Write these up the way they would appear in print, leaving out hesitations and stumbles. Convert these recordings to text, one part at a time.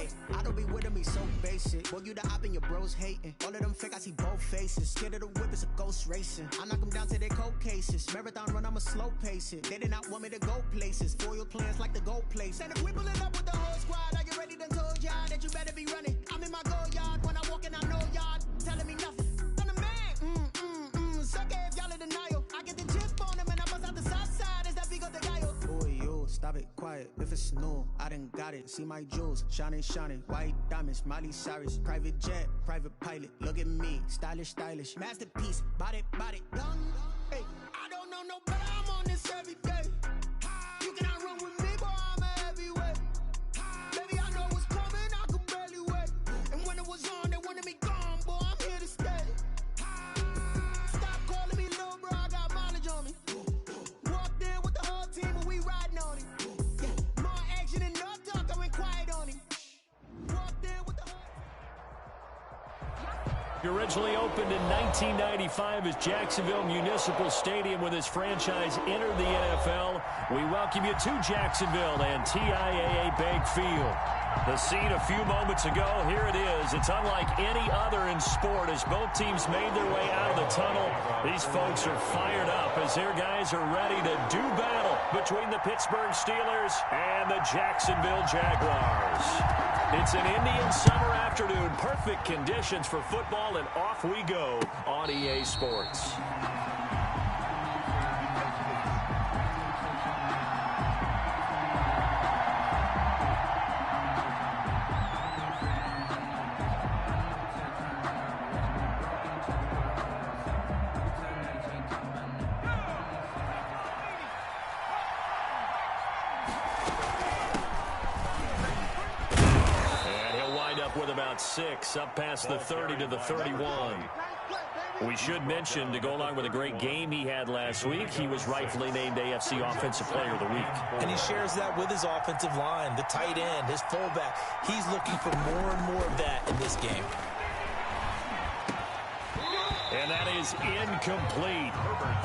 Hey, I don't be with him, he's so basic. Boy, you the op and your bros hating. All of them fake, I see both faces. Scared of the whip, it's a ghost racing. I knock them down to their cold cases. Marathon run, I'ma slow pace it. They did not want me to go places. Foil plans like the gold place. And if we pulling up with the whole squad, are you ready to told y'all that you better be running? I'm in my go yard. When I walk in, I know y'all telling me nothing. I'm the man. Sucker if y'all in denial. I get the chip on them and I bust out the south side. Is that big of the guy? Boy, you stop it, quiet. If it's new, I done got it. See my jewels, shining, white diamonds, Miley Cyrus, private jet, private pilot. Look at me, stylish, masterpiece, body, young. Hey, I don't know no better. I'm on this every day. You cannot run with me, boy. I'm a heavyweight. Baby, I know what's coming. I could barely wait. And when it was on, they wanted me gone, boy. I'm here to stay. Stop calling me little bro. I got mileage on me. Walked in with the whole team, and we riding on it. Yeah, more action and no talk. I went quiet on him. Walked in with the whole. Originally opened in 1995 as Jacksonville Municipal Stadium when this franchise entered the NFL. We welcome you to Jacksonville and TIAA Bank Field. The scene a few moments ago, here it is. It's unlike any other in sport as both teams made their way out of the tunnel. These folks are fired up as their guys are ready to do battle between the Pittsburgh Steelers and the Jacksonville Jaguars. It's an Indian summer afternoon, perfect conditions for football, and off we go on EA Sports. With about 6, up past the 30 to the 31. We should mention, to go along with a great game he had last week, he was rightfully named AFC Offensive Player of the Week. And he shares that with his offensive line, the tight end, his fullback. He's looking for more and more of that in this game. And that is incomplete.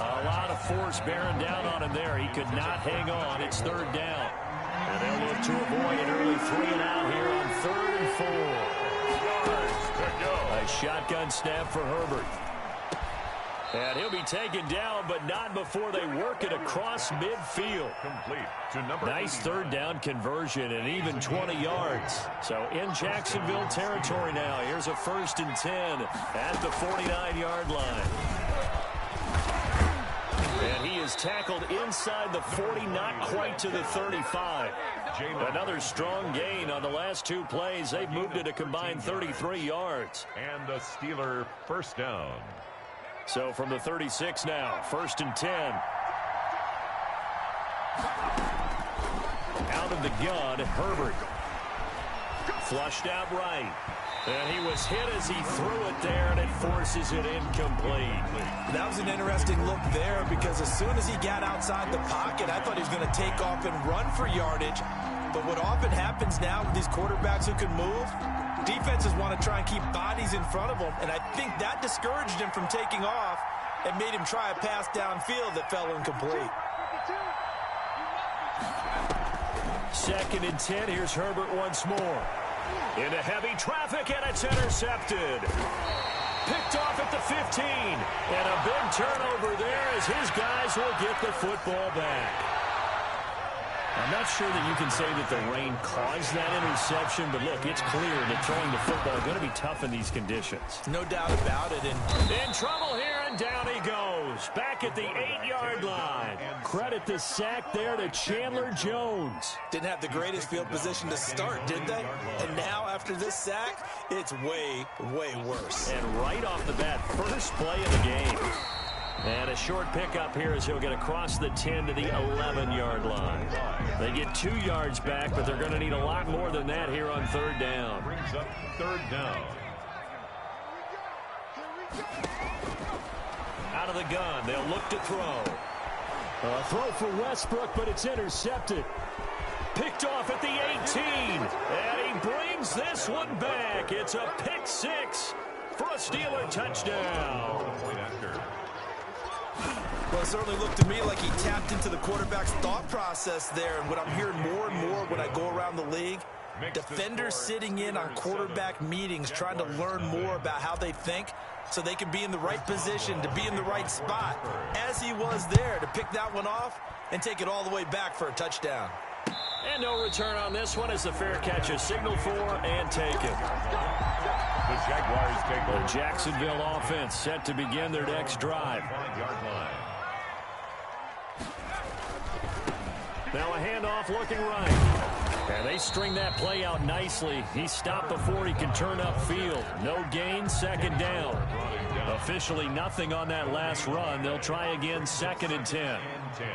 A lot of force bearing down on him there. He could not hang on. It's third down. And they'll look to avoid an early 3-and-out here on 3rd and 4. A shotgun snap for Herbert. And he'll be taken down, but not before they work it across midfield. Complete to number nice third down conversion and even 20 yards. So in Jacksonville territory now. Here's a 1st and 10 at the 49-yard line. And he is tackled inside the 40, not quite to the 35. Another strong gain on the last 2 plays. They've moved it a combined 33 yards. And the Steeler first down. So from the 36 now, 1st and 10. Out of the gun, Herbert. Flushed out right. And he was hit as he threw it there, and it forces it incomplete. That was an interesting look there because as soon as he got outside the pocket, I thought he was going to take off and run for yardage. But what often happens now with these quarterbacks who can move, defenses want to try and keep bodies in front of them, and I think that discouraged him from taking off and made him try a pass downfield that fell incomplete. 2nd and 10. Here's Herbert once more. Into heavy traffic, and it's intercepted. Picked off at the 15. And a big turnover there as his guys will get the football back. I'm not sure that you can say that the rain caused that interception, but look, it's clear that throwing the football is going to be tough in these conditions. No doubt about it. And in trouble here, and down he goes. Back at the 8-yard line. Credit the sack there to Chandler Jones. Didn't have the greatest field position to start, did they? And now, after this sack, it's way, way worse. And right off the bat, first play of the game. And a short pickup here as he'll get across the 10 to the 11-yard line. They get 2 yards back, but they're going to need a lot more than that here on 3rd down. Brings up 3rd down. Out of the gun, they'll look to throw. A throw for Westbrook, but it's intercepted. Picked off at the 18. And he brings this one back. It's a pick 6 for a Steeler touchdown. Well, it certainly looked to me like he tapped into the quarterback's thought process there. And what I'm hearing more and more when I go around the league, Defenders sitting in on quarterback meetings trying to learn more about how they think so they can be in the right position to be in the right spot, as he was there to pick that one off and take it all the way back for a touchdown. And no return on this one as the fair catch is signaled for and taken. The Jaguars take over. The Jacksonville offense set to begin their next drive. 5-yard line. Now a handoff looking right. And they string that play out nicely. He stopped before he can turn upfield. No gain, second down. Officially nothing on that last run. They'll try again, 2nd and 10. And 10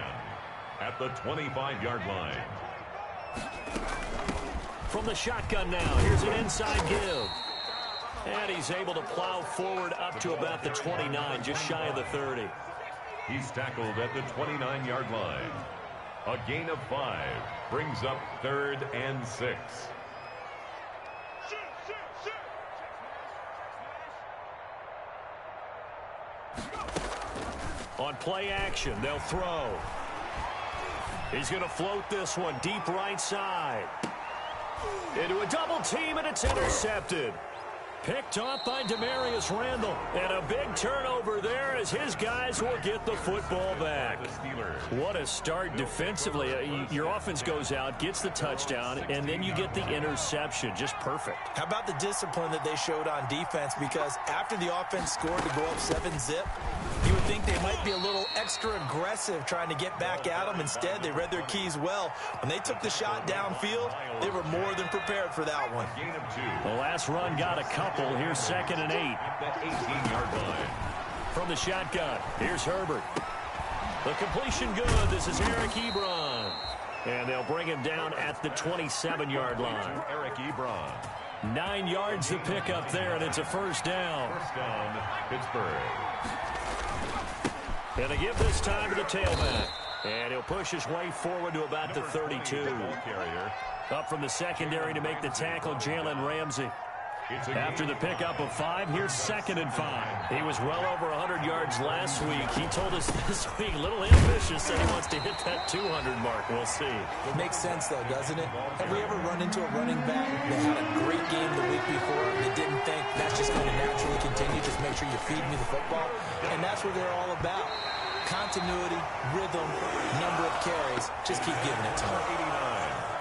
at the 25-yard line. From the shotgun now, here's an inside give. And he's able to plow forward up to about the 29, just shy of the 30. He's tackled at the 29-yard line. A gain of 5 brings up 3rd and 6. On play action, they'll throw. He's going to float this one deep right side. Into a double team, and it's intercepted. Picked off by Demarius Randall. And a big turnover there as his guys will get the football back. What a start defensively. Your offense goes out, gets the touchdown, and then you get the interception. Just perfect. How about the discipline that they showed on defense? Because after the offense scored to go up 7-zip, you would think they might be a little extra aggressive trying to get back at them. Instead, they read their keys well. When they took the shot downfield, they were more than prepared for that one. Gain of 2. The last run got a couple. Here's 2nd and 8. At the 18-yard line. From the shotgun, here's Herbert. The completion good. This is Eric Ebron. And they'll bring him down at the 27-yard line. Eric Ebron. 9 yards to pick up there, and it's a first down. First down, Pittsburgh. And they give this time to the tailback. And he'll push his way forward to about the 32. Carrier. Up from the secondary to make the tackle, Jalen Ramsey. After the pickup of 5, here's 2nd and 5. He was well over 100 yards last week. He told us this week, a little ambitious, that he wants to hit that 200 mark. We'll see. It makes sense, though, doesn't it? Have we ever run into a running back that had a great game the week before and didn't think that's just going to naturally continue? Just make sure you feed me the football. And that's what they're all about. Continuity, rhythm, number of carries. Just keep giving it to them.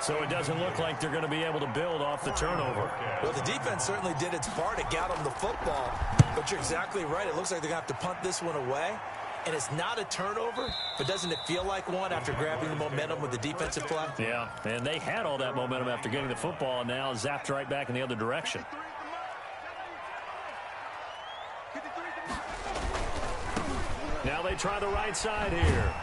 So it doesn't look like they're going to be able to build off the turnover. Well, the defense certainly did its part. It got them the football. But you're exactly right. It looks like they're going to have to punt this one away. And it's not a turnover, but doesn't it feel like one after grabbing the momentum with the defensive play? Yeah, and they had all that momentum after getting the football, and now zapped right back in the other direction. Now they try the right side here.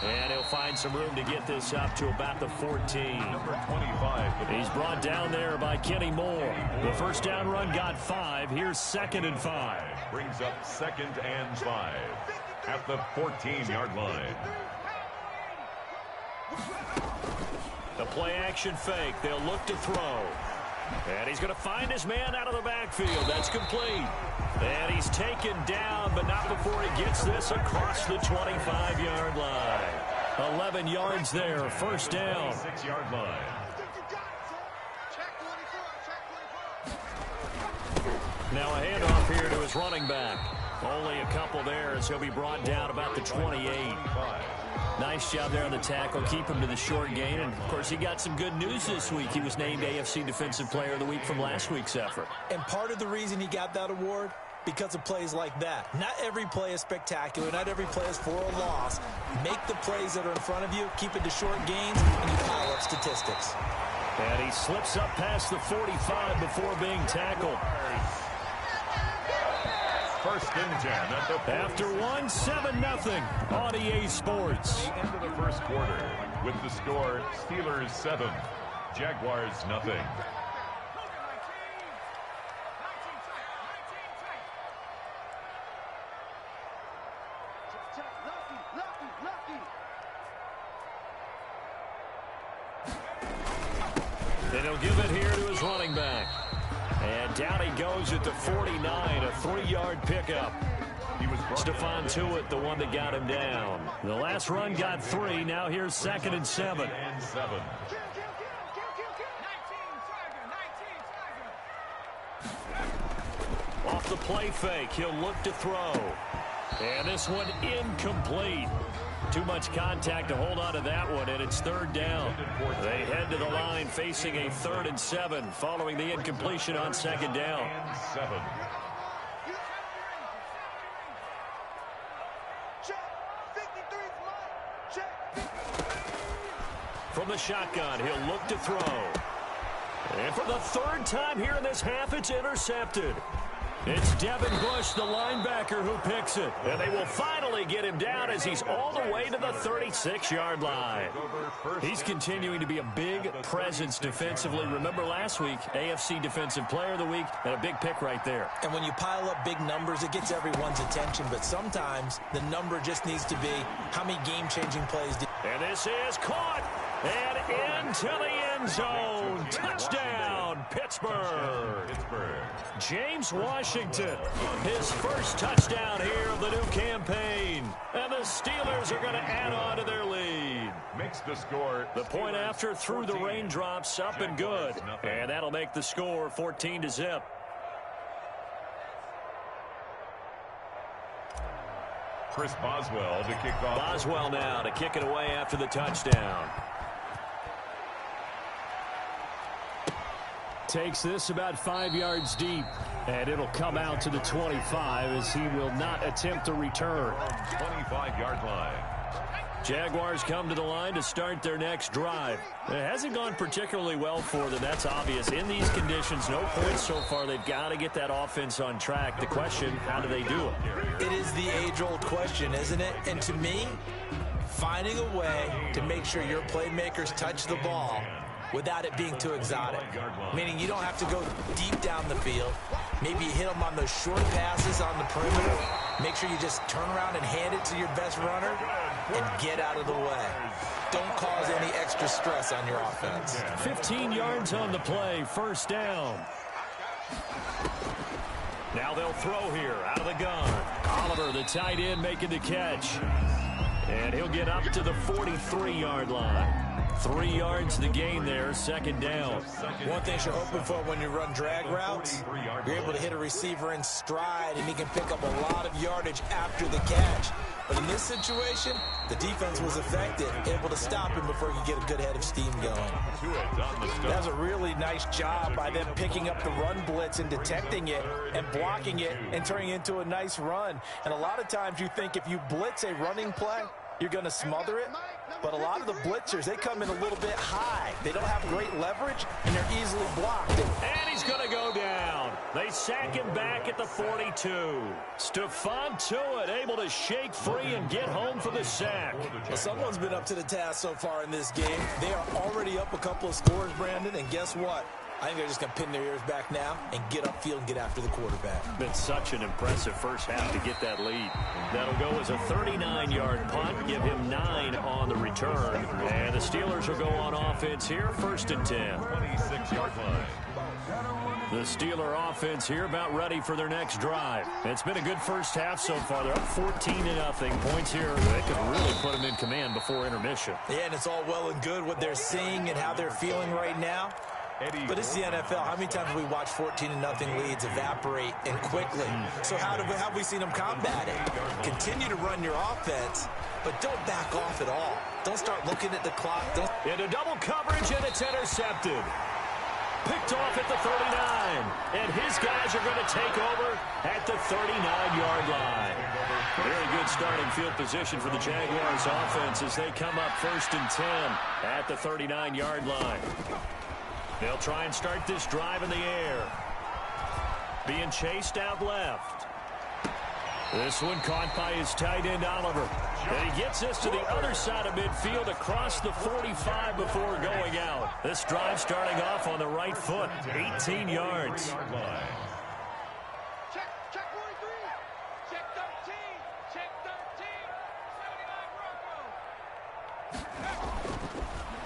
And he'll find some room to get this up to about the 14. Number 25. He's brought down there by Kenny Moore. The first down run got 5. Here's 2nd and 5. Brings up 2nd and 5 at the 14-yard line. The play action fake. They'll look to throw. And he's going to find his man out of the backfield. That's complete. And he's taken down, but not before he gets this across the 25-yard line. 11 yards there, first down. 6-yard line. Now a handoff here to his running back. Only a couple there as he'll be brought down about the 28. Nice job there on the tackle. Keep him to the short gain. And, of course, he got some good news this week. He was named AFC Defensive Player of the Week from last week's effort. And part of the reason he got that award, because of plays like that. Not every play is spectacular. Not every play is for a loss. Make the plays that are in front of you, keep it to short gains, and you pile up statistics. And he slips up past the 45 before being tackled. First and 10 at the After 1, 7-0 on EA Sports. the end of the first quarter with the score Steelers 7, Jaguars nothing. And he'll give it here to his running back. And down he goes at the 49, a 3-yard pickup. Stephon Tuitt, the one that got him down. The last run got 3. Now here's 2nd and 7. the play fake. He'll look to throw. And this one incomplete. Too much contact to hold on to that one, and it's third down. They head to the line facing a 3rd and 7 following the incompletion on second down. From the shotgun, he'll look to throw. And for the 3rd time here in this half, it's intercepted. It's Devin Bush, the linebacker, who picks it. And they will finally get him down as he's all the way to the 36-yard line. He's continuing to be a big presence defensively. Remember last week, AFC Defensive Player of the Week, and a big pick right there. And when you pile up big numbers, it gets everyone's attention. But sometimes the number just needs to be how many game-changing plays. And this is caught. And into the end zone. Touchdown, Pittsburgh. James Washington, his first touchdown here of the new campaign. And the Steelers are going to add on to their lead. Makes the score. The point after through the raindrops, up and good. And that'll make the score 14-0. Chris Boswell to kick off. Boswell now to kick it away after the touchdown. Takes this about 5 yards deep, and it'll come out to the 25 as he will not attempt a return. 25-yard line. Jaguars come to the line to start their next drive. It hasn't gone particularly well for them, that's obvious. In these conditions, no points so far. They've got to get that offense on track. The question, how do they do it? It is the age-old question, isn't it? And to me, finding a way to make sure your playmakers touch the ball without it being too exotic. Meaning you don't have to go deep down the field. Maybe you hit them on those short passes on the perimeter. Make sure you just turn around and hand it to your best runner and get out of the way. Don't cause any extra stress on your offense. 15 yards on the play, first down. Now they'll throw here out of the gun. Oliver, the tight end, making the catch. And he'll get up to the 43-yard line. 3 yards to gain there, second down. One thing you're hoping for when you run drag routes, you're able to hit a receiver in stride, and he can pick up a lot of yardage after the catch. But in this situation, the defense was effective, able to stop him before he could get a good head of steam going. That was a really nice job by them picking up the run blitz and detecting it and blocking it and turning it into a nice run. And a lot of times you think if you blitz a running play, you're going to smother it. But a lot of the blitzers, they come in a little bit high. They don't have great leverage, and they're easily blocked. And he's going to go down. They sack him back at the 42. Stephon Tuitt able to shake free and get home for the sack. Well, someone's been up to the task so far in this game. They are already up a couple of scores, Brandon, and guess what? I think they're just going to pin their ears back now and get upfield and get after the quarterback. Been such an impressive first half to get that lead. That'll go as a 39-yard punt, give him 9 on the return. And the Steelers will go on offense here, first and 10. 26-yard line. The Steeler offense here about ready for their next drive. It's been a good first half so far. They're up 14-0. Points here. They could really put them in command before intermission. Yeah, and it's all well and good what they're seeing and how they're feeling right now. But it's the NFL. How many times have we watched 14-0 leads evaporate and quickly? So how have we seen them combat it? Continue to run your offense, but don't back off at all. Don't start looking at the clock. Into double coverage, and it's intercepted. Picked off at the 39. And his guys are going to take over at the 39-yard line. Very good starting field position for the Jaguars offense as they come up first and 10 at the 39-yard line. They'll try and start this drive in the air. Being chased out left. This one caught by his tight end, Oliver. And he gets this to the other side of midfield across the 45 before going out. This drive starting off on the right foot. 18 yards. Check 43. Check 13. Check 13. 79 Broncos.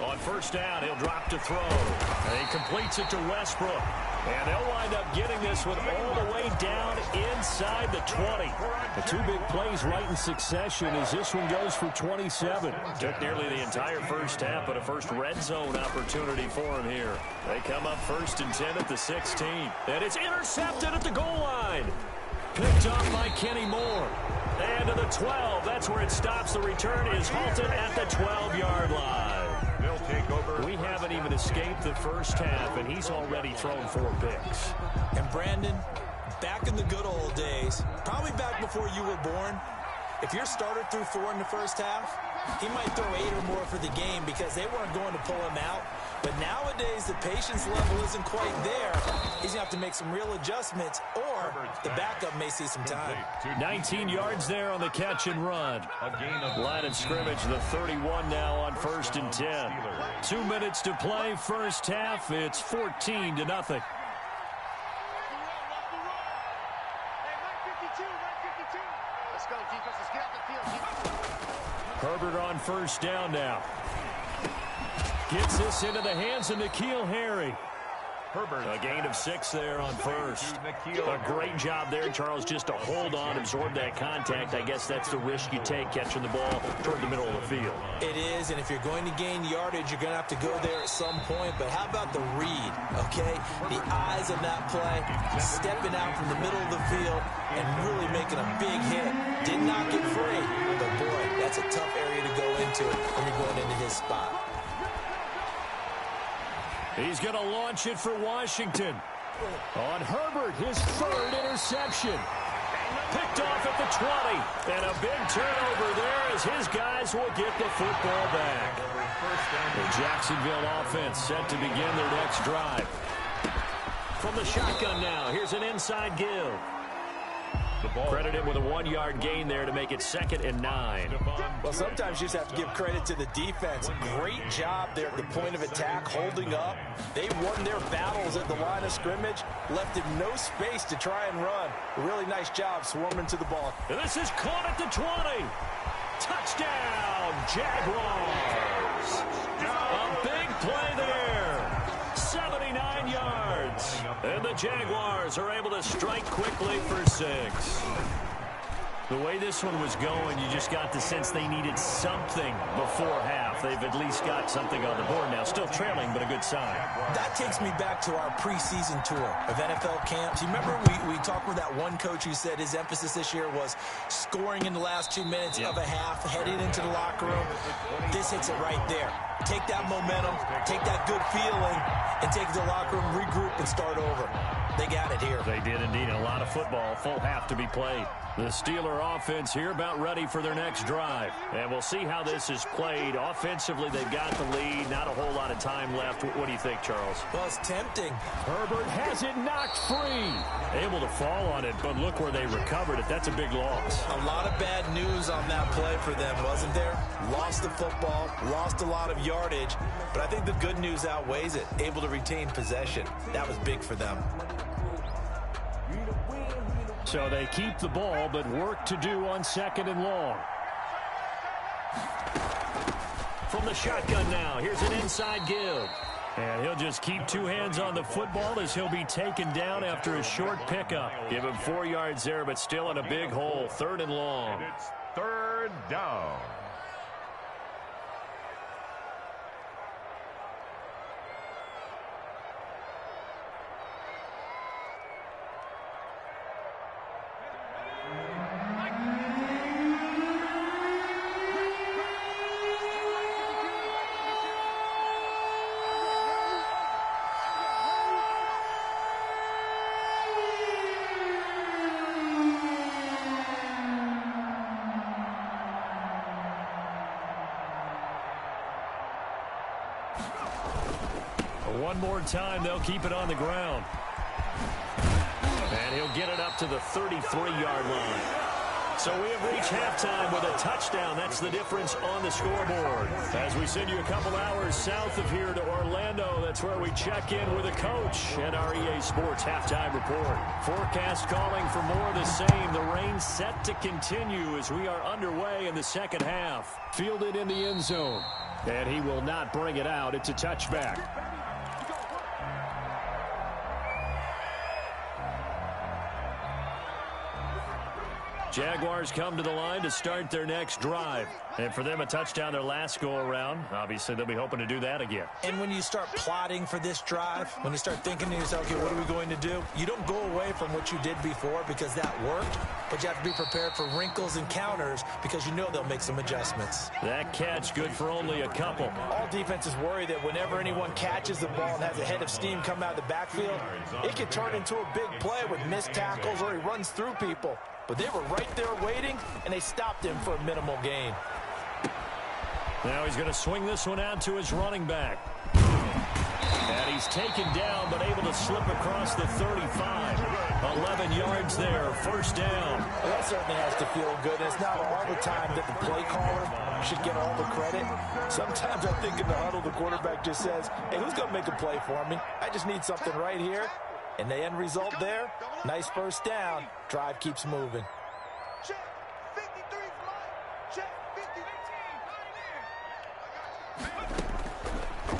On first down, he'll drop to throw. And he completes it to Westbrook. And they'll wind up getting this one all the way down inside the 20. The two big plays right in succession as this one goes for 27. Took nearly the entire first half, but a first red zone opportunity for him here. They come up 1st and 10 at the 16. And it's intercepted at the goal line. Picked off by Kenny Moore. And to the 12. That's where it stops. The return is halted at the 12-yard line. We haven't even escaped the first half, and he's already thrown 4 picks. And Brandon, back in the good old days, probably back before you were born, if your starter threw 4 in the first half, he might throw 8 or more for the game because they weren't going to pull him out. But nowadays, the patience level isn't quite there. He's going to have to make some real adjustments, or the backup may see some time. 19 yards there on the catch and run. Line of scrimmage, the 31 now on 1st and 10. 2 minutes to play, first half. It's 14-0. Herbert on first down now. Gets this into the hands of N'Keal Harry. A gain of 6 there on first. A great job there, Charles, just to hold on, absorb that contact. I guess that's the risk you take catching the ball toward the middle of the field. It is, and if you're going to gain yardage, you're going to have to go there at some point. But how about the read, okay? The eyes of that play, stepping out from the middle of the field and really making a big hit. Did not get free, but boy, that's a tough area to go into when you're going into his spot. He's going to launch it for Washington. On Herbert, his 3rd interception. Picked off at the 20. And a big turnover there as his guys will get the football back. The Jacksonville offense set to begin their next drive. From the shotgun now, here's an inside give. Credit him with a 1-yard gain there to make it 2nd and 9. Well, sometimes you just have to give credit to the defense. Great job there at the point of attack, holding up. They won their battles at the line of scrimmage, left him no space to try and run. A really nice job swarming to the ball. And this is caught at the 20. Touchdown, Jaguars. A big play there. 79 yards. And the Jaguars are able to strike quickly for 6. The way this one was going, you just got the sense they needed something before half. They've at least got something on the board now. Still trailing, but a good sign. That takes me back to our preseason tour of NFL camps. You remember we talked with that one coach who said his emphasis this year was scoring in the last 2 minutes of a half, heading into the locker room. This hits it right there. Take that momentum, take that good feeling, and take it to the locker room, regroup, and start over. They got it here. They did indeed. A lot of football, full half to be played. The Steeler offense here about ready for their next drive. And we'll see how this is played. Offensively, they've got the lead. Not a whole lot of time left. What do you think, Charles? Well, it's tempting. Herbert has it knocked free. Able to fall on it, but look where they recovered it. That's a big loss. A lot of bad news on that play for them, wasn't there? Lost the football, lost a lot of yardage, but I think the good news outweighs it. Able to retain possession. That was big for them. So they keep the ball, but work to do on 2nd and long. From the shotgun now, here's an inside give. And he'll just keep 2 hands on the football as he'll be taken down after a short pickup. Give him 4 yards there, but still in a big hole. 3rd and long. It's 3rd down. One more time, they'll keep it on the ground. And he'll get it up to the 33-yard line. So we have reached halftime with a touchdown. That's the difference on the scoreboard. As we send you a couple hours south of here to Orlando, that's where we check in with a coach and our EA Sports halftime report. Forecast calling for more of the same. The rain set to continue as we are underway in the second half. Fielded in the end zone. And he will not bring it out. It's a touchback. Jaguars come to the line to start their next drive. And for them, a touchdown their last go-around. Obviously, they'll be hoping to do that again. And when you start plotting for this drive, when you start thinking to yourself, okay, what are we going to do? You don't go away from what you did before because that worked, but you have to be prepared for wrinkles and counters because you know they'll make some adjustments. That catch good for only a couple. All defenses worry that whenever anyone catches the ball and has a head of steam come out of the backfield, it can turn into a big play with missed tackles or he runs through people. But they were right there waiting, and they stopped him for a minimal gain. Now he's going to swing this one out to his running back. And he's taken down, but able to slip across the 35. 11 yards there, first down. Well, that certainly has to feel good. It's not all the time that the play caller should get all the credit. Sometimes I think in the huddle, the quarterback just says, hey, who's going to make a play for me? I just need something right here. And the end result there, nice first down. Drive keeps moving. Check 53 flight. Check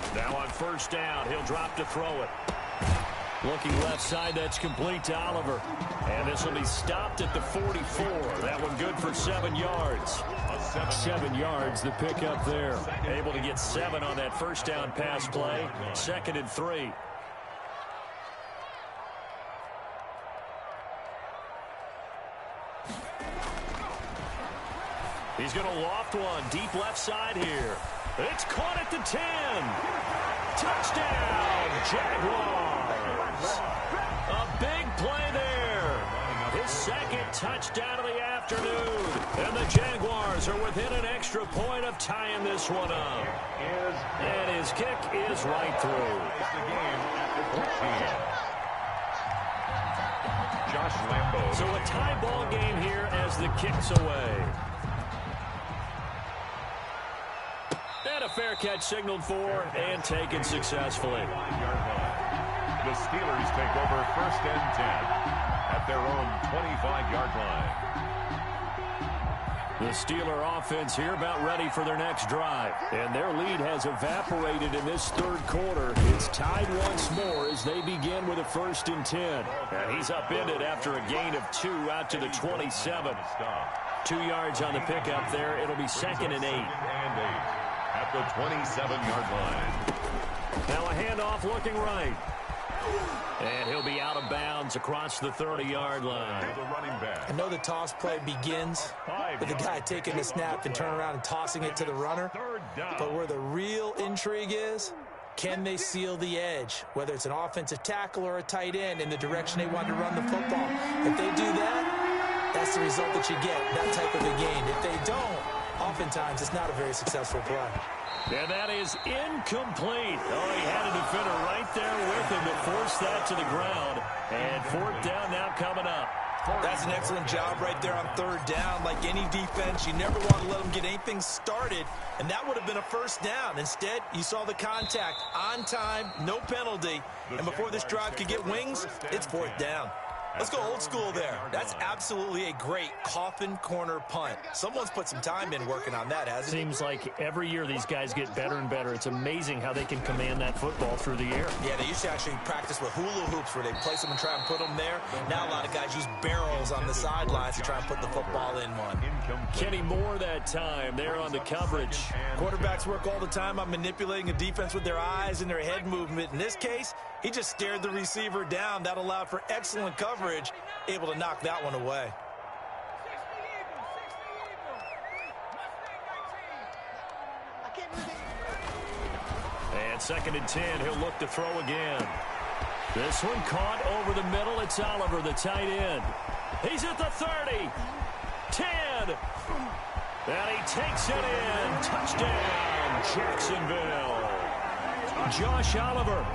50. Now on first down, he'll drop to throw it. Looking left side, that's complete to Oliver. And this will be stopped at the 44. That one good for 7 yards. 7 yards, the pickup there. Able to get 7 on that first down pass play. 2nd and 3. He's going to loft one deep left side here. It's caught at the 10. Touchdown, Jaguars. A big play there. His 2nd touchdown of the afternoon. And the Jaguars are within an extra point of tying this one up. And his kick is right through. Josh Lambo. So a tie ball game here as the kick's away. And a fair catch signaled for and taken successfully. The Steelers take over 1st and 10 at their own 25-yard line. The Steeler offense here about ready for their next drive. And their lead has evaporated in this 3rd quarter. It's tied once more as they begin with a 1st and 10. And he's upended after a gain of 2 out to the 27. 2 yards on the pickup there. It'll be 2nd and 8. At the 27-yard line. Now a handoff looking right. And he'll be out of bounds across the 30-yard line. I know the toss play begins with the guy taking the snap and turning around and tossing it to the runner. But where the real intrigue is, can they seal the edge? Whether it's an offensive tackle or a tight end in the direction they want to run the football. If they do that, that's the result that you get, that type of a gain. If they don't, oftentimes it's not a very successful play. And that is incomplete. Oh, he had a defender right there with him to force that to the ground. And 4th down now coming up. That's an excellent job right there on 3rd down. Like any defense, you never want to let them get anything started, and that would have been a 1st down. Instead, you saw the contact on time, no penalty, and before this drive could get wings, it's 4th down. Let's go old school there. That's absolutely a great coffin corner punt. Someone's put some time in working on that, hasn't it? Seems like every year these guys get better and better. It's amazing how they can command that football through the air. Yeah, they used to actually practice with hula hoops where they place them and try and put them there. Now a lot of guys use barrels on the sidelines to try and put the football in one. Kenny Moore that time there on the coverage. Quarterbacks work all the time on manipulating a defense with their eyes and their head movement. In this case, he just stared the receiver down. That allowed for excellent coverage, able to knock that one away. And 2nd and 10, he'll look to throw again. This one caught over the middle. It's Oliver, the tight end. He's at the 30. 10. And he takes it in. Touchdown, Jacksonville. Josh Oliver,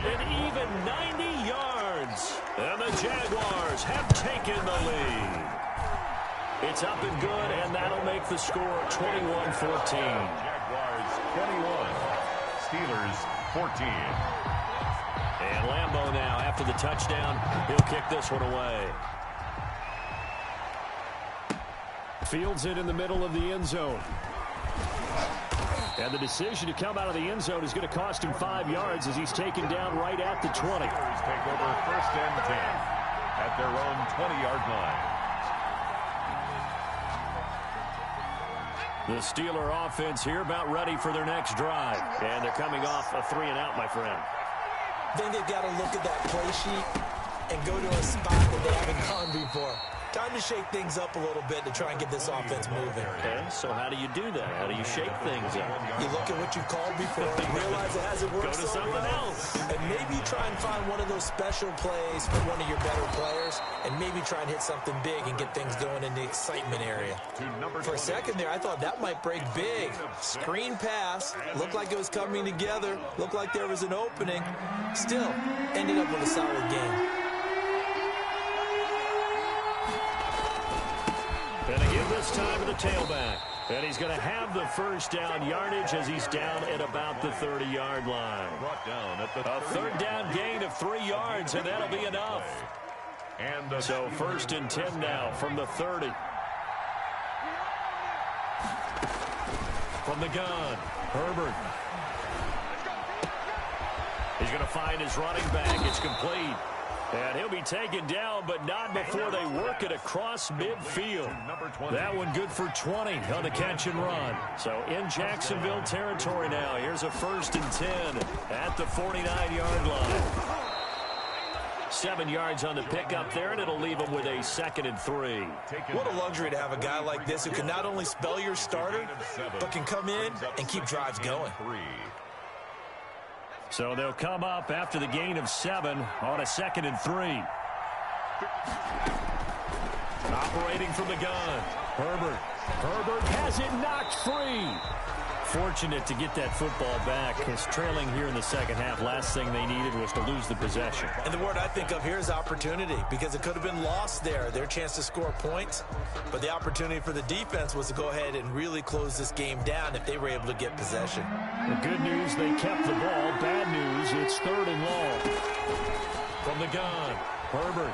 an even 90 yards. And the Jaguars have taken the lead. It's up and good, and that'll make the score 21-14. Jaguars 21, Steelers 14. And Lambo now, after the touchdown, he'll kick this one away. Fields it in the middle of the end zone. And the decision to come out of the end zone is going to cost him 5 yards as he's taken down right at the 20. Take over 1st and 10 at their own 20-yard line. The Steeler offense here about ready for their next drive. And they're coming off a 3-and-out, my friend. I think they've got to look at that play sheet and go to a spot that they haven't gone before. Time to shake things up a little bit to try and get this offense moving. Okay, so how do you do that? How do you shake things up? You look at what you called before and realize it hasn't worked. Go to something else. And maybe try and find one of those special plays for one of your better players, and maybe try and hit something big and get things going in the excitement area. For a second there, I thought that might break big. Screen pass, looked like it was coming together, looked like there was an opening. Still, ended up with a solid game. And they give this time to the tailback. And he's going to have the first down yardage as he's down at about the 30-yard line. Brought down at the A 3rd down gain of 3 yards, and that'll be enough. And So 1st and 10 now from the 30. From the gun, Herbert. He's going to find his running back. It's complete. And he'll be taken down, but not before they work it across midfield. That one good for 20 on the catch and run. So in Jacksonville territory now. Here's a 1st and 10 at the 49-yard line. 7 yards on the pickup there, and it'll leave them with a 2nd and 3. What a luxury to have a guy like this who can not only spell your starter, but can come in and keep drives going. So they'll come up after the gain of 7 on a 2nd and 3. Operating from the gun. Herbert. Herbert has it knocked free. Fortunate to get that football back. Because trailing here in the second half, last thing they needed was to lose the possession. And the word I think of here is opportunity, because it could have been lost there, their chance to score points. But the opportunity for the defense was to go ahead and really close this game down if they were able to get possession. The good news, they kept the ball. Bad news, it's 3rd and long. From the gun, Herbert.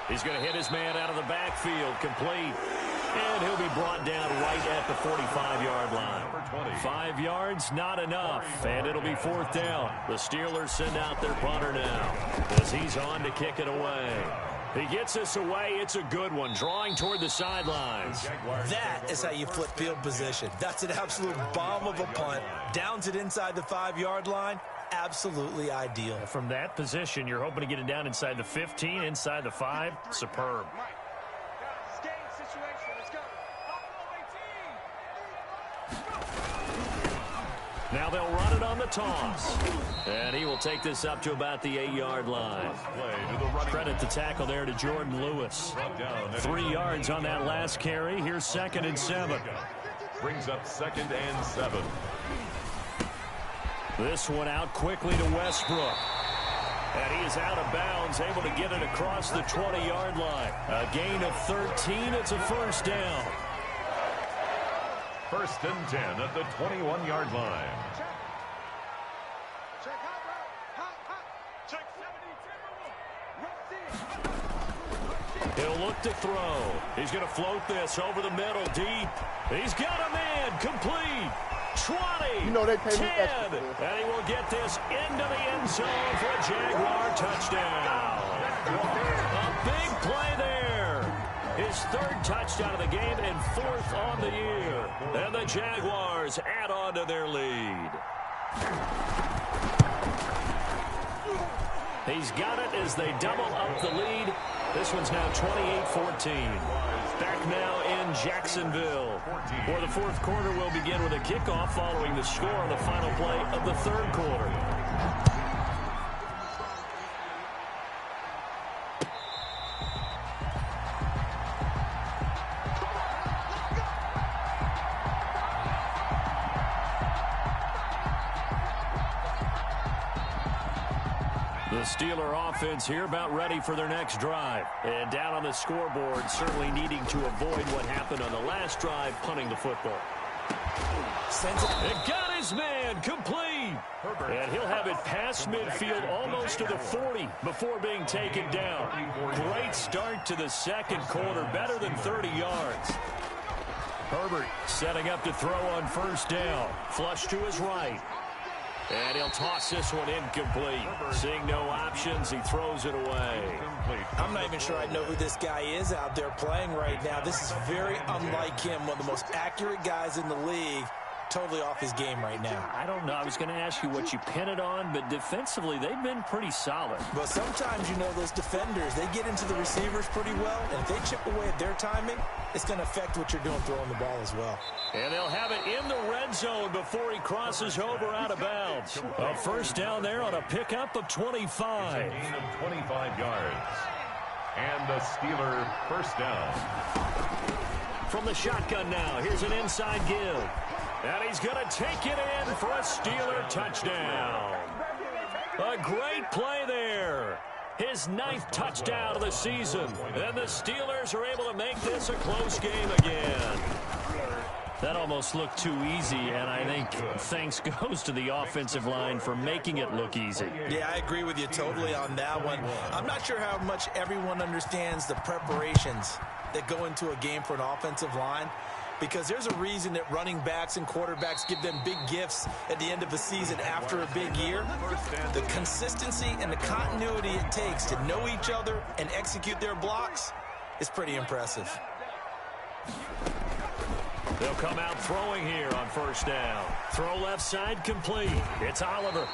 He's going to hit his man out of the backfield, complete. And he'll be brought down right at the 45-yard line. 5 yards, not enough. And it'll be 4th down. The Steelers send out their punter now as he's on to kick it away. He gets this away. It's a good one, drawing toward the sidelines. That is how you flip field position. That's an absolute bomb of a punt. Downs it inside the 5-yard line. Absolutely ideal. From that position, you're hoping to get it down inside the 15, inside the 5. Superb. Now they'll run it on the toss. And he will take this up to about the 8-yard line. Credit the tackle there to Jordan Lewis. 3 yards on that last carry. Here's 2nd and 7. Brings up 2nd and 7. This one out quickly to Westbrook. And he is out of bounds, able to get it across the 20-yard line. A gain of 13. It's a 1st down. 1st and 10 at the 21-yard line. He'll look to throw. He's going to float this over the middle, deep. He's got a man, complete. 20, you know they pay 10, me extra. And he will get this into the end zone for a Jaguar touchdown. A big play there. His 3rd touchdown of the game and 4th on the year. And the Jaguars add on to their lead. He's got it as they double up the lead. This one's now 28-14. Back now in Jacksonville. For the 4th quarter, we'll begin with a kickoff following the score on the final play of the 3rd quarter. The Steeler offense here about ready for their next drive. And down on the scoreboard, certainly needing to avoid what happened on the last drive, punting the football. It got his man, complete. And he'll have it past midfield almost to the 40 before being taken down. Great start to the 2nd quarter, better than 30 yards. Herbert setting up to throw on first down. Flush to his right. And he'll toss this one incomplete. Seeing no options, he throws it away. I'm not even sure I know who this guy is out there playing right now. This is very unlike him, one of the most accurate guys in the league. Totally off his game right now. I don't know. I was going to ask you what you pin it on, but defensively, they've been pretty solid. But sometimes, you know, those defenders, they get into the receivers pretty well, and if they chip away at their timing, it's going to affect what you're doing throwing the ball as well. And they'll have it in the red zone before he crosses over out of bounds. A first down there on a pickup of 25. It's a gain of 25 yards. And the Steeler first down. From the shotgun now, here's an inside give. And he's going to take it in for a Steeler touchdown. A great play there. His 9th touchdown of the season. And the Steelers are able to make this a close game again. That almost looked too easy, and I think thanks goes to the offensive line for making it look easy. Yeah, I agree with you totally on that one. I'm not sure how much everyone understands the preparations that go into a game for an offensive line, because there's a reason that running backs and quarterbacks give them big gifts at the end of the season after a big year. The consistency and the continuity it takes to know each other and execute their blocks is pretty impressive. They'll come out throwing here on first down. Throw left side complete. It's Oliver.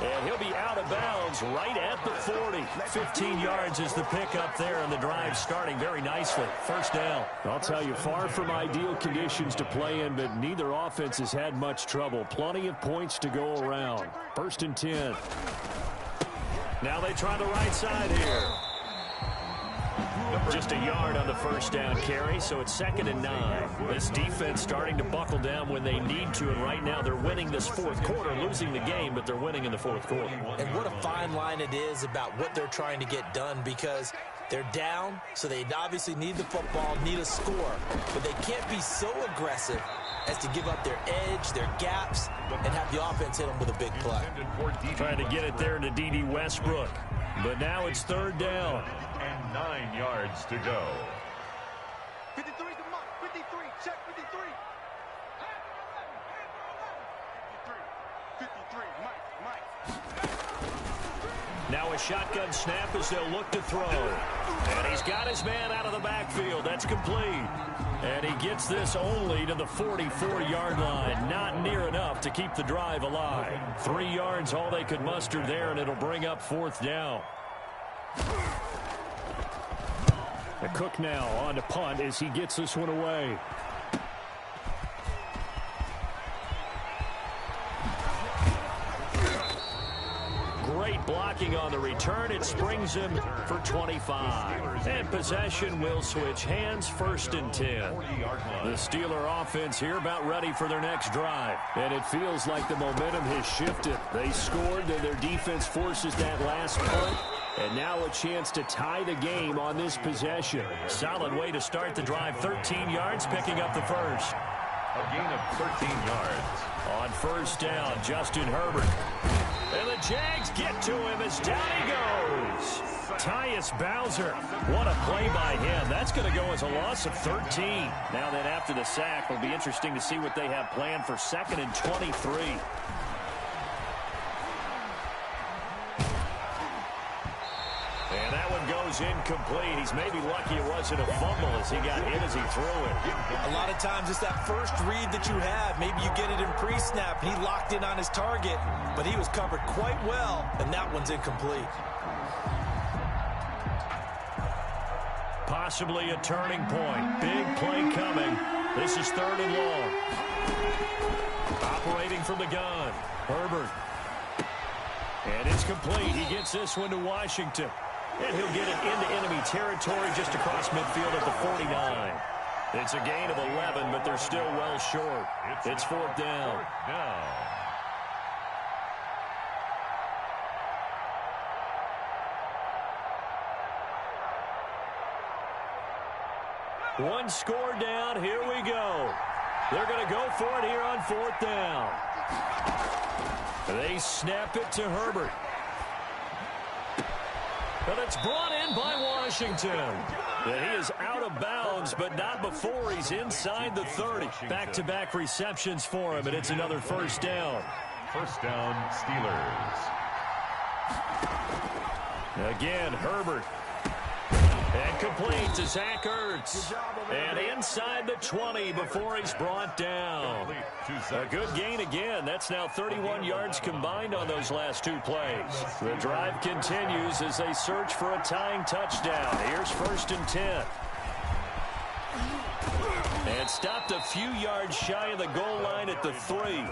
And he'll be out of bounds right at the 40. 15 yards is the pickup there, and the drive starting very nicely. First down. I'll tell you, far from ideal conditions to play in, but neither offense has had much trouble. Plenty of points to go around. First and 10. Now they try the right side here. Just a yard on the first down carry, so it's 2nd and 9. This defense starting to buckle down when they need to, and right now they're winning this fourth quarter, losing the game, but they're winning in the fourth quarter. And what a fine line it is about what they're trying to get done, because they're down, so they obviously need the football, need a score, but they can't be so aggressive as to give up their edge, their gaps, and have the offense hit them with a big play. Trying to get it there to D.D. Westbrook, but now it's 3rd down. And 9 yards to go. 53 to Mike. 53. Check 53. 53. Mike. Now a shotgun snap as they'll look to throw. And he's got his man out of the backfield. That's complete. And he gets this only to the 44-yard line. Not near enough to keep the drive alive. 3 yards all they could muster there, and it'll bring up 4th down. The Cook now on to punt as he gets this one away. Great blocking on the return. It springs him for 25. And possession will switch hands, 1st and 10. The Steeler offense here about ready for their next drive. And it feels like the momentum has shifted. They scored, then their defense forces that last punt. And now a chance to tie the game on this possession. Solid way to start the drive. 13 yards, picking up the first. A gain of 13 yards. On first down, Justin Herbert. And the Jags get to him as down he goes. Tyus Bowser. What a play by him. That's going to go as a loss of 13. Now that after the sack, it'll be interesting to see what they have planned for 2nd and 23. And that one goes incomplete. He's maybe lucky it wasn't a fumble as he got hit as he threw it. A lot of times it's that first read that you have. Maybe you get it in pre-snap. He locked in on his target, but he was covered quite well, and that one's incomplete. Possibly a turning point. Big play coming. This is 3rd and long. Operating from the gun. Herbert. And it's complete. He gets this one to Washington. And he'll get it into enemy territory just across midfield at the 49. It's a gain of 11, but they're still well short. It's 4th down. One score down. Here we go. They're going to go for it here on 4th down. They snap it to Herbert. But it's brought in by Washington. And he is out of bounds, but not before he's inside the 30. Back-to-back receptions for him, and it's another first down. First down, Steelers. Again, Herbert. And complete to Zach Ertz. And inside the 20 before he's brought down. A good gain again. That's now 31 yards combined on those last two plays. The drive continues as they search for a tying touchdown. Here's 1st and 10. And stopped a few yards shy of the goal line at the 3.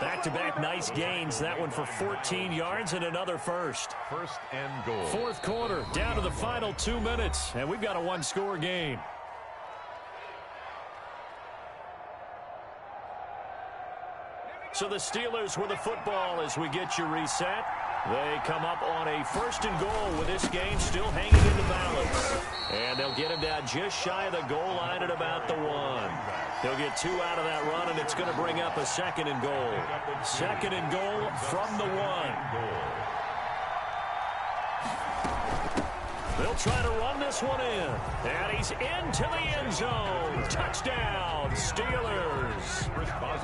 Back-to-back nice gains. That one for 14 yards and another first. First and goal. Fourth quarter, down to the final 2 minutes, and we've got a one-score game. So the Steelers with the football as we get you reset. They come up on a 1st and goal with this game still hanging in the balance. And they'll get him down just shy of the goal line at about the 1. They'll get 2 out of that run, and it's going to bring up a 2nd and goal. 2nd and goal from the 1. They'll try to run this one in. And he's into the end zone. Touchdown, Steelers.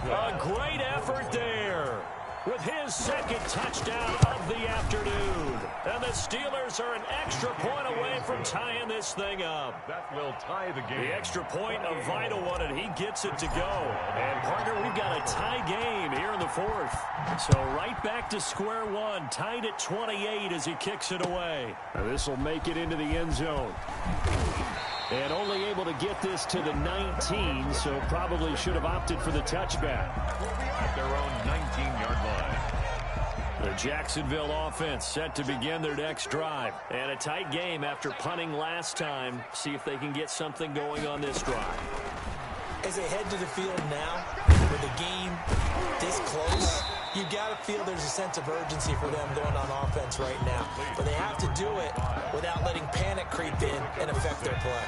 A great effort there with his 2nd touchdown of the afternoon. And the Steelers are an extra point away from tying this thing up. That will tie the game. The extra point, a vital one, and he gets it to go. And, partner, we've got a tie game here in the 4th. So right back to square one, tied at 28 as he kicks it away. Now this will make it into the end zone. And only able to get this to the 19, so probably should have opted for the touchback. At their own 19-yard line. The Jacksonville offense set to begin their next drive. And a tight game after punting last time. See if they can get something going on this drive. As they head to the field now, with the game this close, you got to feel there's a sense of urgency for them going on offense right now. But they have to do it without letting panic creep in and affect their play.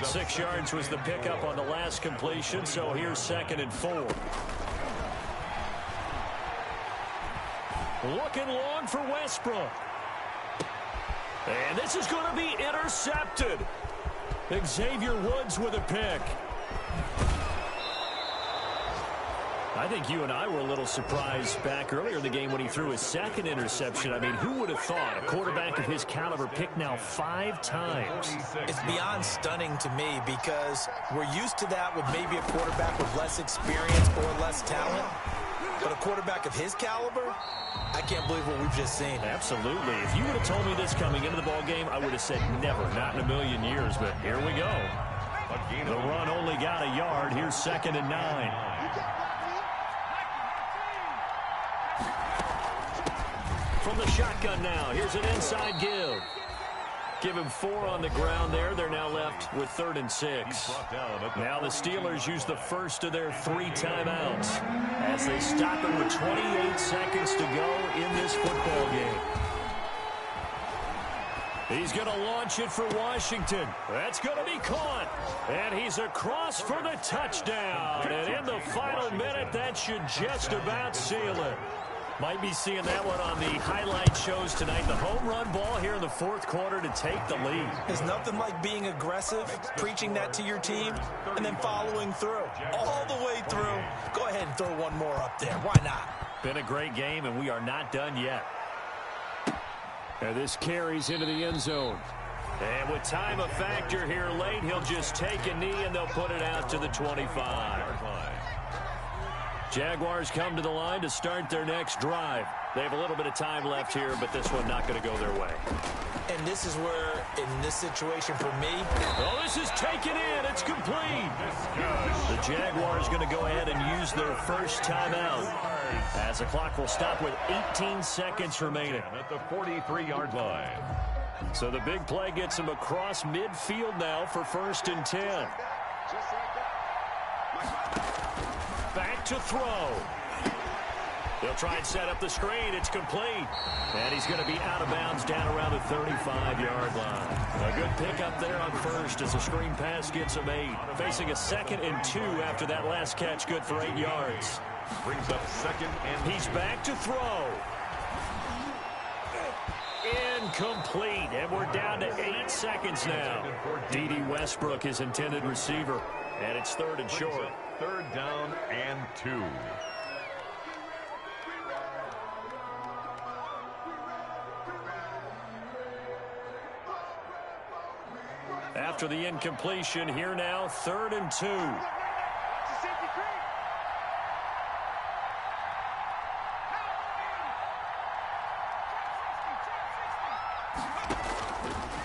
6 yards was the pickup on the last completion, so here's 2nd and 4. Looking long for Westbrook. And this is going to be intercepted. Xavier Woods with a pick. I think you and I were a little surprised back earlier in the game when he threw his 2nd interception. I mean, who would have thought a quarterback of his caliber picked now 5 times? It's beyond stunning to me because we're used to that with maybe a quarterback with less experience or less talent. But a quarterback of his caliber, I can't believe what we've just seen. Absolutely. If you would have told me this coming into the ballgame, I would have said never, not in a million years. But here we go. The run only got a yard. Here's 2nd and 9. From the shotgun now, here's an inside give. Give him 4 on the ground there. They're now left with 3rd and 6. Now the Steelers use the first of their 3 timeouts as they stop him with 28 seconds to go in this football game. He's going to launch it for Washington. That's going to be caught. And he's across for the touchdown. And in the final minute, that should just about seal it. Might be seeing that one on the highlight shows tonight. The home run ball here in the 4th quarter to take the lead. There's nothing like being aggressive, preaching that to your team, and then following through. All the way through. Go ahead and throw one more up there. Why not? Been a great game, and we are not done yet. And this carries into the end zone. And with time a factor here late, he'll just take a knee, and they'll put it out to the 25. Jaguars come to the line to start their next drive. They have a little bit of time left here, but this one not going to go their way. And this is where, in this situation for me... Oh, this is taken in. It's complete. The Jaguars going to go ahead and use their first timeout as the clock will stop with 18 seconds remaining. At the 43-yard line. So the big play gets him across midfield now for 1st and 10. Back to throw. They'll try and set up the screen. It's complete. And he's going to be out of bounds down around the 35-yard line. A good pickup there on first as the screen pass gets him 8. Facing a 2nd and 2 after that last catch, good for 8 yards. Brings up 2nd and 2. He's back to throw. incomplete, and we're down to 8 seconds now. D.D. Westbrook is intended receiver, and it's 3rd and short. 3rd down and 2. After the incompletion, here now, 3rd and 2.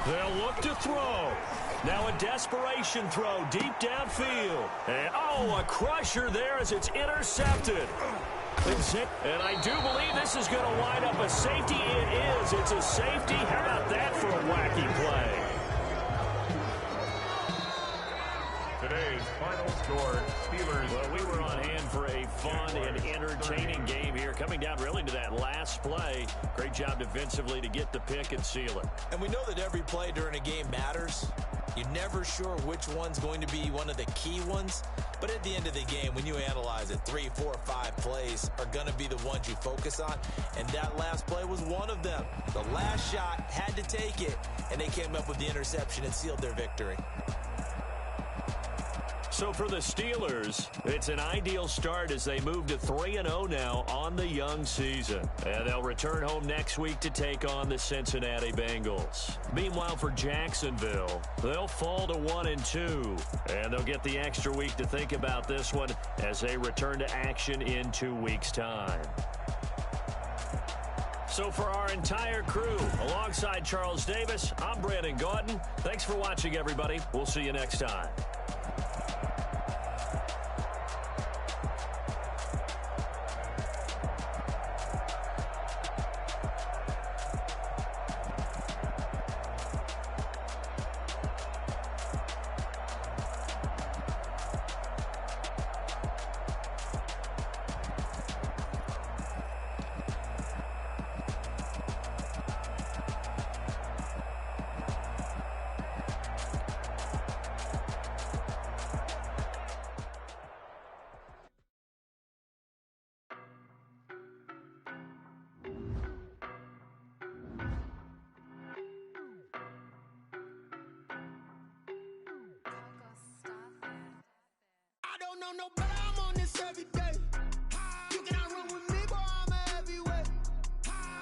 They'll look to throw. Now a desperation throw deep downfield. And, a crusher there as it's intercepted. And I do believe this is going to wind up a safety. It is. It's a safety. How about that for a wacky play? Today's final score, Steelers. Well, we were on hand for a fun and entertaining game here. Coming down really to that last play. Great job defensively to get the pick and seal it. And we know that every play during a game matters. You're never sure which one's going to be one of the key ones. But at the end of the game, when you analyze it, 3, 4, 5 plays are going to be the ones you focus on. And that last play was one of them. The last shot had to take it, and they came up with the interception and sealed their victory. So for the Steelers, it's an ideal start as they move to 3-0 now on the young season. And they'll return home next week to take on the Cincinnati Bengals. Meanwhile, for Jacksonville, they'll fall to 1-2. And they'll get the extra week to think about this one as they return to action in 2 weeks' time. So for our entire crew, alongside Charles Davis, I'm Brandon Gaudin. Thanks for watching, everybody. We'll see you next time. No better, I'm on this every day. You cannot run with me, boy, I'm a heavyweight.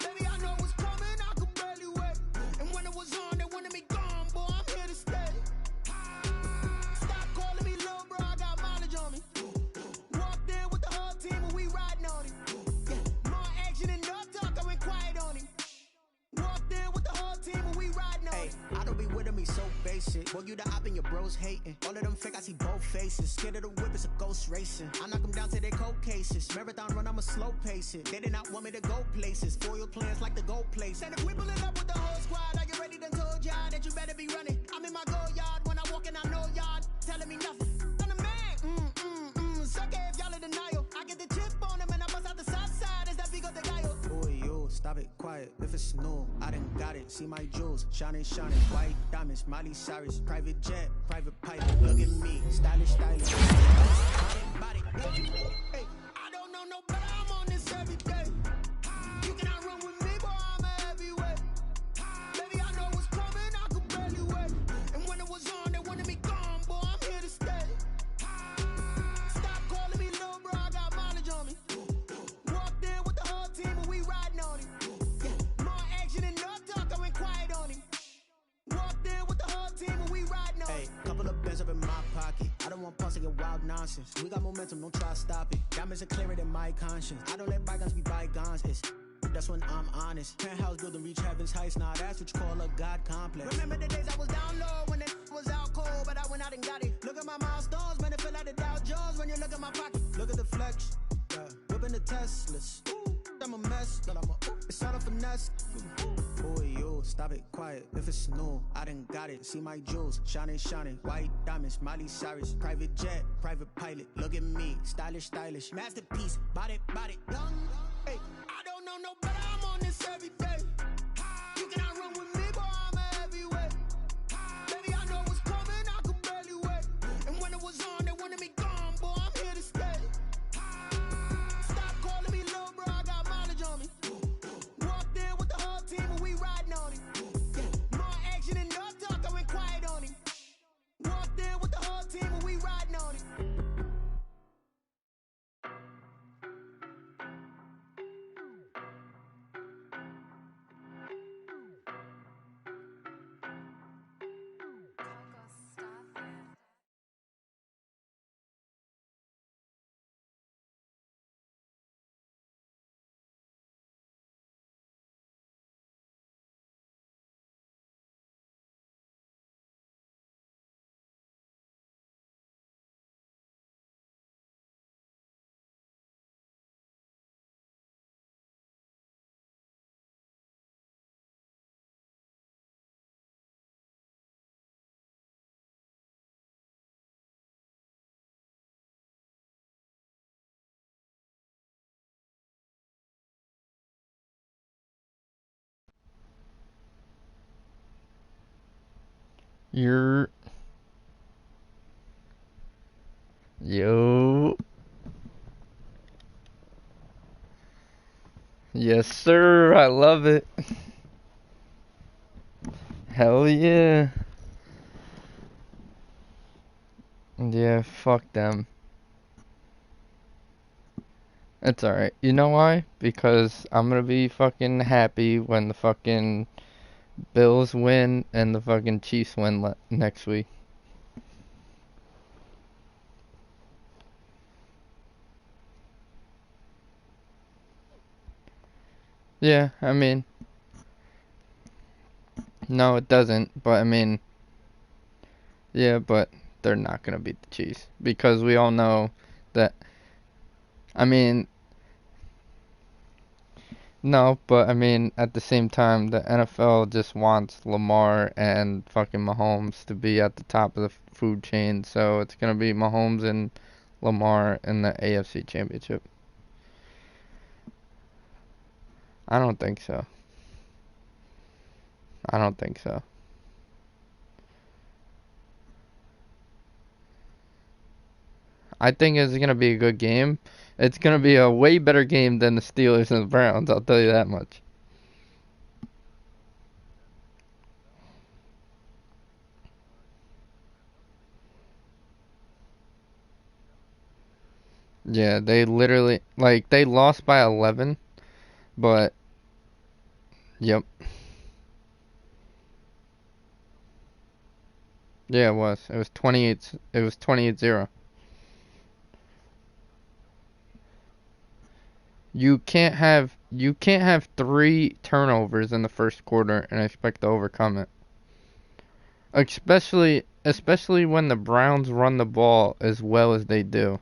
Baby, I know what's coming, I could barely wait. And when it was on, they wanted me gone, boy, I'm here to stay. Stop calling me little bro, I got mileage on me. Walked in with the whole team and we riding on him. Yeah, more action and no talk, I went quiet on him. Walked in with the whole team and we riding on him. I don't be with me so basic. Boy, you the op and your bros hating. All of them fake, I see both faces. Scared of the whip, it's a ghost racing. I knock them down to their cold cases. Marathon run, I'ma slow pace it. They did not want me to go places. Foil plans like the gold place. And if we pulling up with the whole squad, are you ready? Done told y'all that you better be running. I'm in my go yard. When I walk in, I know y'all telling me nothing. I'm the man. Suck it if y'all in denial. I get the chip on them and I bust out the south side. Is that Vigo de Gallo? Boy, yo, stop it, quiet. If it's new, I done got it. See my jewels, shining, white diamonds, Miley Cyrus, private jet, private pilot. Look at me, stylish. Body. Hey, I don't know no better, I'm on this every day. You cannot run with me, boy, I'm a heavyweight. Baby, I know what's coming, I could barely wait. And when it was on, they wanted me gone, boy, I'm here to stay. Stop calling me little bro, I got mileage on me. Walked in with the whole team and we riding on him. Yeah, more action and no talk, I went quiet on him. Walked in with the whole team and we riding on him. Hey, couple of bands up in my pocket. I don't want pause to get wild nonsense. We got momentum, don't try to stop it. Diamonds are clearer than my conscience. I don't let bygones be bygones. That's when I'm honest. Penthouse building, reach heaven's heights. Nah, that's what you call a God complex. Remember the days I was down low when it was out cold, but I went out and got it. Look at my milestones, man, it feel like the Dow Jones when you look at my pocket. Look at the flex, whipping the Teslas. I'm a mess, but it's all a finesse. Boy, yo, stop it, quiet. If it's new, I done got it. See my jewels, shining, white diamonds, Miley Cyrus, private jet, private pilot. Look at me, stylish, masterpiece, body, young. Hey, I don't know no better, I'm on this every day. You cannot run with me, boy, I'm a heavyweight. Baby, I know what's coming, I could barely wait. And when it was on, they wanted me gone, boy, I'm here to stay. Stop calling me little bro, I got mileage on me. Walked in with the whole team and we riding on him. You're... Yo. Yes, sir. I love it. Hell yeah. Yeah, fuck them. It's alright. You know why? Because I'm gonna be fucking happy when the fucking Bills win and the fucking Chiefs win next week. Yeah, I mean... No, it doesn't, but I mean... Yeah, but they're not gonna beat the Chiefs. Because we all know that... I mean... No, but I mean, at the same time, the NFL just wants Lamar and fucking Mahomes to be at the top of the food chain, so it's gonna be Mahomes and Lamar in the AFC Championship. I don't think so. I don't think so. I think it's gonna be a good game. It's gonna be a way better game than the Steelers and the Browns, I'll tell you that much. Yeah, they literally, like, they lost by 11, but, yep. Yeah, it was. It was 28-0. You can't have 3 turnovers in the first quarter and expect to overcome it. Especially when the Browns run the ball as well as they do.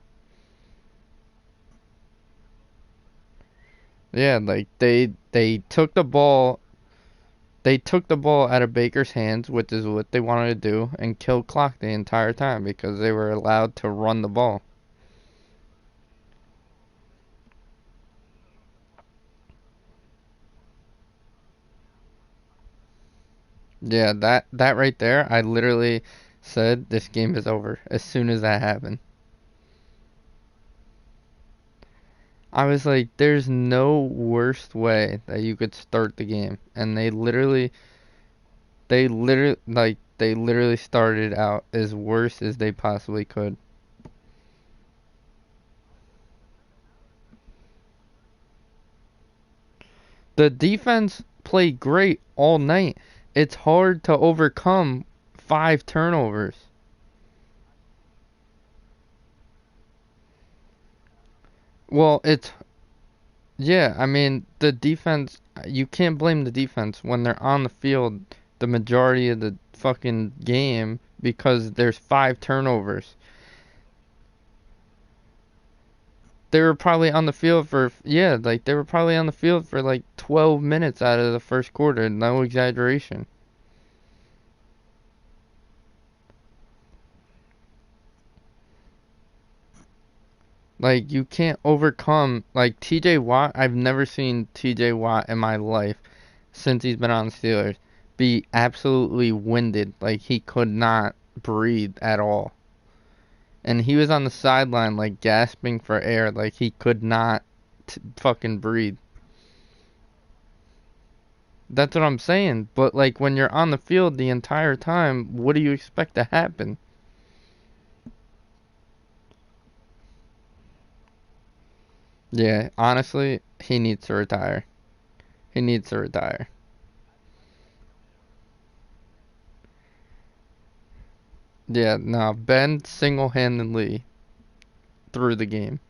Yeah, like they took the ball out of Baker's hands, which is what they wanted to do, and killed clock the entire time because they were allowed to run the ball. Yeah, that right there, I literally said this game is over as soon as that happened. I was like, there's no worst way that you could start the game. And they literally started out as worse as they possibly could. The defense played great all night. It's hard to overcome 5 turnovers. Well, yeah, I mean, the defense, you can't blame the defense when they're on the field the majority of the fucking game because there's 5 turnovers. They were probably on the field for, yeah, like, they were probably on the field for, like, 12 minutes out of the first quarter, no exaggeration. Like, you can't overcome, like, TJ Watt, I've never seen TJ Watt in my life, since he's been on the Steelers, be absolutely winded. Like, he could not breathe at all. And he was on the sideline, like, gasping for air, like, he could not fucking breathe. That's what I'm saying, but, like, when you're on the field the entire time, what do you expect to happen? Yeah, honestly, he needs to retire. He needs to retire. Yeah, no, Ben single-handedly threw the game.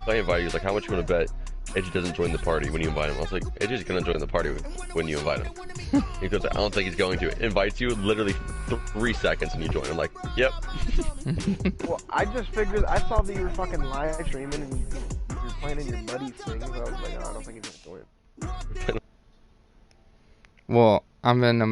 I invite you, like, how much you want to bet Edge doesn't join the party when you invite him. I was like, Edge is going to join the party when you invite him. He goes, I don't think he's going to. Invites you literally 3 seconds and you join. I'm like, yep. Well, I just figured, I saw that you were fucking live streaming and you were playing in your buddy's thing, so I was like, oh, I don't think he's going to join. Well, I'm in a